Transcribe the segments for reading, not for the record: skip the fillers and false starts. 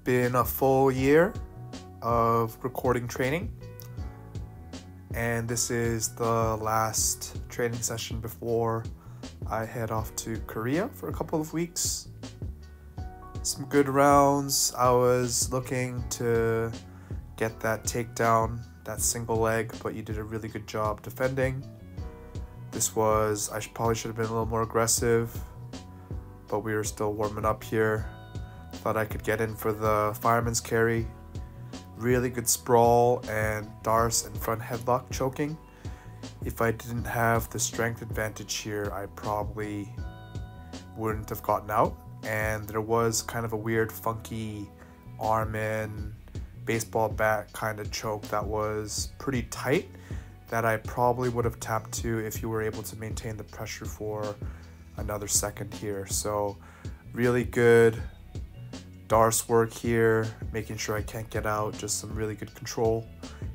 been a full year of recording training, and this is the last training session before I head off to Korea for a couple of weeks. Some good rounds. I was looking to get that takedown, that single leg, but you did a really good job defending. I probably should have been a little more aggressive, but we were still warming up here. Thought I could get in for the fireman's carry. Really good sprawl and Darce and front headlock choking. If I didn't have the strength advantage here, I probably wouldn't have gotten out. And there was kind of a weird, funky arm in, baseball bat kind of choke that was pretty tight that I probably would have tapped to if you were able to maintain the pressure for another second here. So really good Darce work here, making sure I can't get out, just some really good control.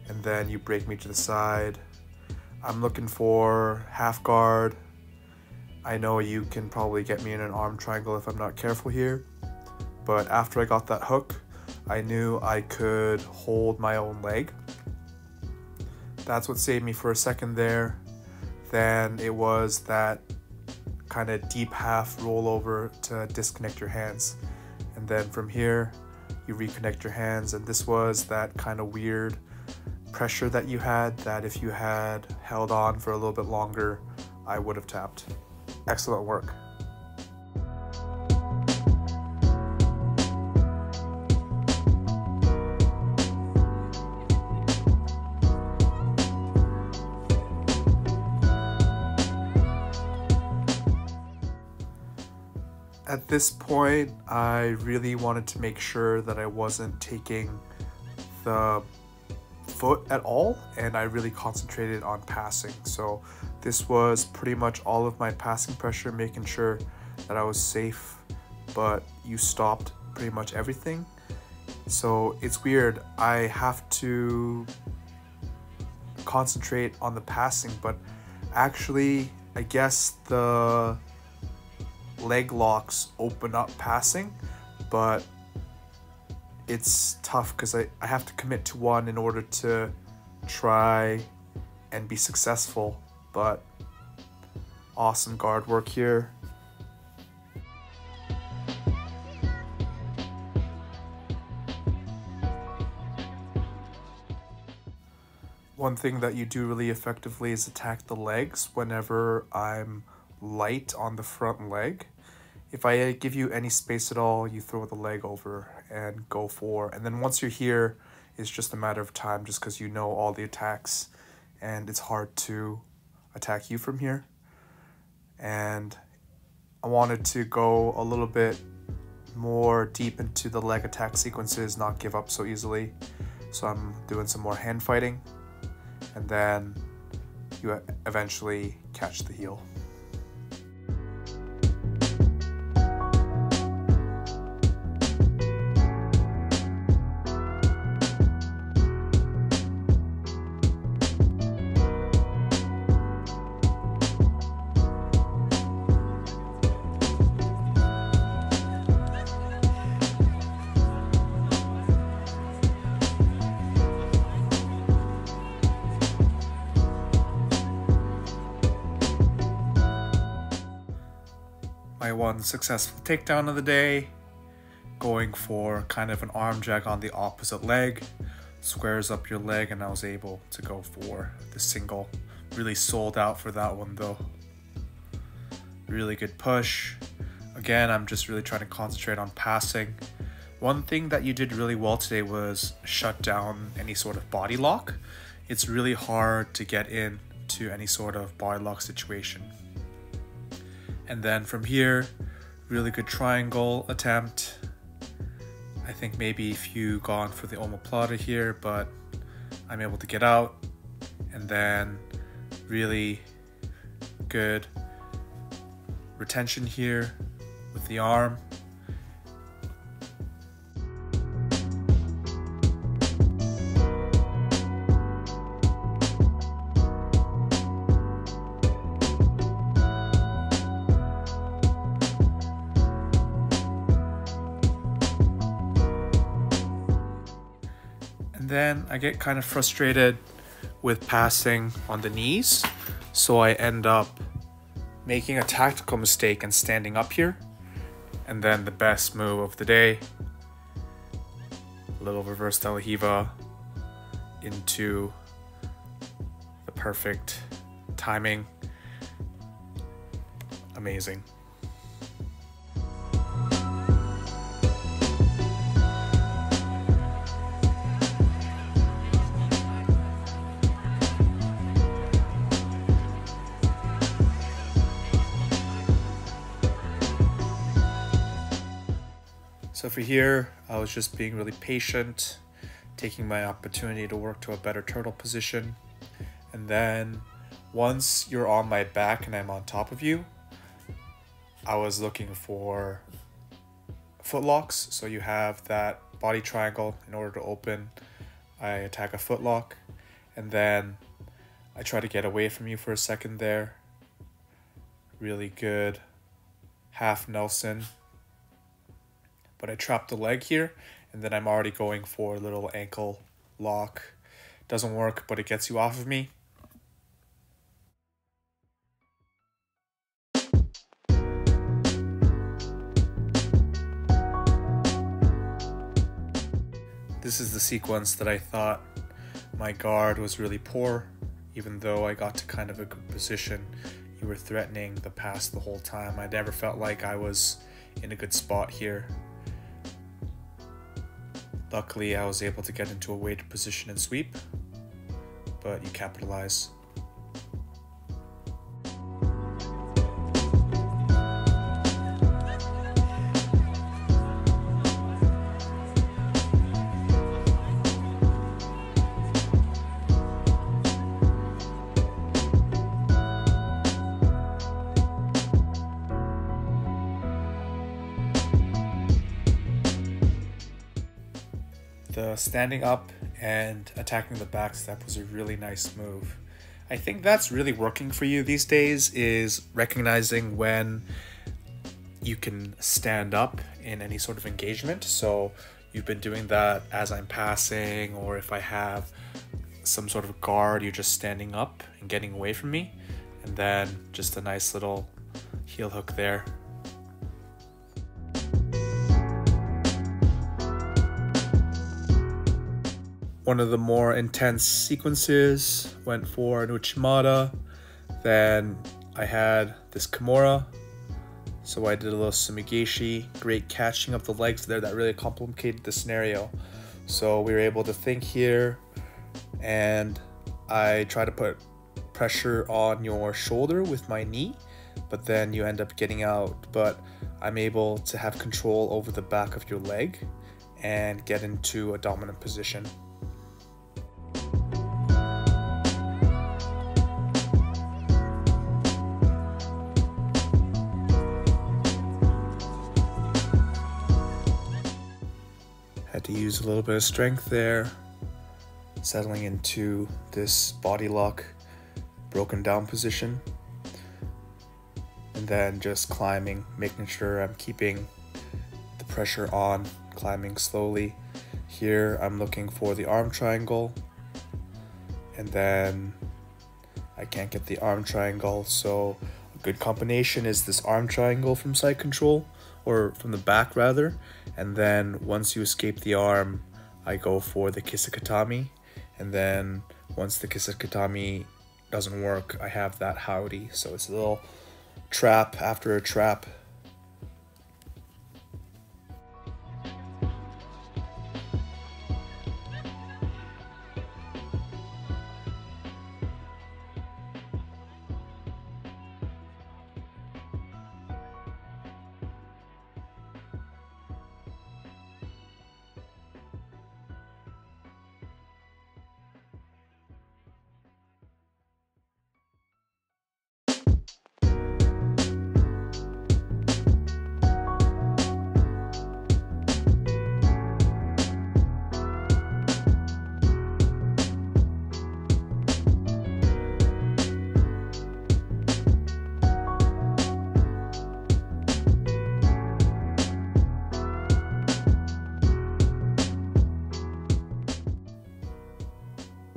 And then you break me to the side. I'm looking for half guard. I know you can probably get me in an arm triangle if I'm not careful here. But after I got that hook, I knew I could hold my own leg. That's what saved me for a second there. Then it was that kind of deep half rollover to disconnect your hands. And then from here, you reconnect your hands. And this was that kind of weird pressure that you had, that if you had held on for a little bit longer, I would have tapped. Excellent work. At this point, I really wanted to make sure that I wasn't taking the foot at all, and I really concentrated on passing. So this was pretty much all of my passing pressure, making sure that I was safe, but you stopped pretty much everything. So it's weird. I have to concentrate on the passing, but actually, I guess the leg locks open up passing, but it's tough because I have to commit to one in order to try and be successful. But awesome guard work here. One thing that you do really effectively is attack the legs whenever I'm light on the front leg. If I give you any space at all, you throw the leg over and go for. And then once you're here, it's just a matter of time, just because you know all the attacks and it's hard to attack you from here. And I wanted to go a little bit more deep into the leg attack sequences, not give up so easily. So I'm doing some more hand fighting, and then you eventually catch the heel. My one successful takedown of the day, going for kind of an arm drag on the opposite leg, squares up your leg, and I was able to go for the single. Really sold out for that one though. Really good push. Again, I'm just really trying to concentrate on passing. One thing that you did really well today was shut down any sort of body lock. It's really hard to get into any sort of body lock situation. And then from here, really good triangle attempt. I think maybe if you gone for the omoplata here, but I'm able to get out. And then really good retention here with the arm. And then I get kind of frustrated with passing on the knees, so I end up making a tactical mistake and standing up here. And then the best move of the day, a little reverse De La Riva into the perfect timing. Amazing. So for here, I was just being really patient, taking my opportunity to work to a better turtle position. And then once you're on my back and I'm on top of you, I was looking for footlocks. So you have that body triangle. In order to open, I attack a footlock, and then I try to get away from you for a second there. Really good half Nelson. But I trap the leg here, and then I'm already going for a little ankle lock. Doesn't work, but it gets you off of me. This is the sequence that I thought my guard was really poor. Even though I got to kind of a good position, you were threatening the pass the whole time. I never felt like I was in a good spot here. Luckily, I was able to get into a weighted position and sweep, but you capitalize. The standing up and attacking the back step was a really nice move. I think that's really working for you these days, is recognizing when you can stand up in any sort of engagement. So you've been doing that as I'm passing, or if I have some sort of guard, you're just standing up and getting away from me. And then just a nice little heel hook there. One of the more intense sequences went for an Uchimata. Then I had this Kimura. So I did a little Sumigashi. Great catching of the legs there. That really complicated the scenario. So we were able to think here. And I try to put pressure on your shoulder with my knee. But then you end up getting out. But I'm able to have control over the back of your leg and get into a dominant position. Had to use a little bit of strength there, settling into this body lock, broken down position, and then just climbing, making sure I'm keeping the pressure on, climbing slowly. Here I'm looking for the arm triangle, and then I can't get the arm triangle, so a good combination is this arm triangle from side control, or from the back rather, and then once you escape the arm, I go for the Kisakatami, and then once the Kisakatami doesn't work, I have that Howdy, so it's a little trap after a trap.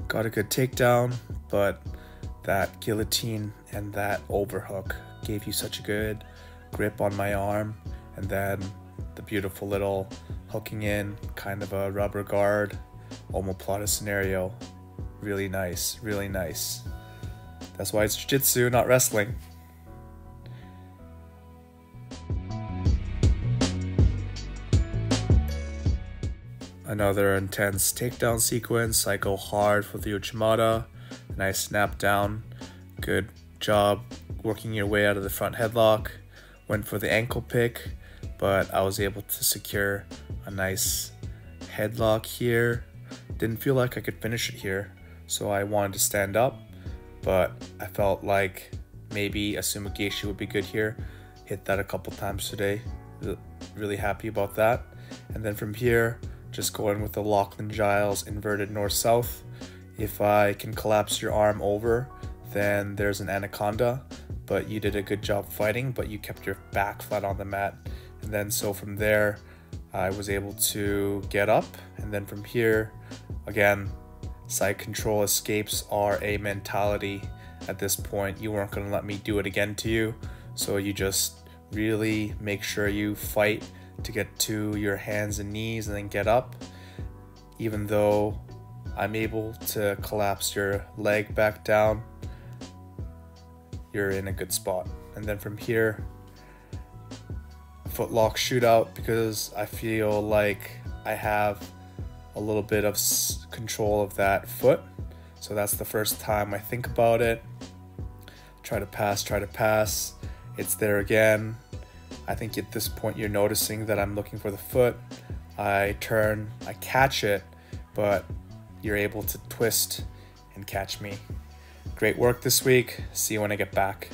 Got a good takedown, but that guillotine and that overhook gave you such a good grip on my arm, and then the beautiful little hooking in, kind of a rubber guard, omoplata scenario. Really nice, really nice. That's why it's jiu-jitsu, not wrestling. Another intense takedown sequence. I go hard for the Uchimata, nice snap down. Good job working your way out of the front headlock. Went for the ankle pick, but I was able to secure a nice headlock here. Didn't feel like I could finish it here, so I wanted to stand up, but I felt like maybe a Sumo would be good here. Hit that a couple times today. Really happy about that. And then from here, just go in with the Lachlan Giles inverted north-south. If I can collapse your arm over, then there's an anaconda, but you did a good job fighting, but you kept your back flat on the mat. And then so from there, I was able to get up. And then from here, again, side control escapes are a mentality at this point. You weren't gonna let me do it again to you. So you just really make sure you fight to get to your hands and knees and then get up. Even though I'm able to collapse your leg back down, you're in a good spot. And then from here, footlock shootout, because I feel like I have a little bit of control of that foot. So that's the first time I think about it. Try to pass. It's there again. I think at this point you're noticing that I'm looking for the foot. I turn, I catch it, but you're able to twist and catch me. Great work this week. See you when I get back.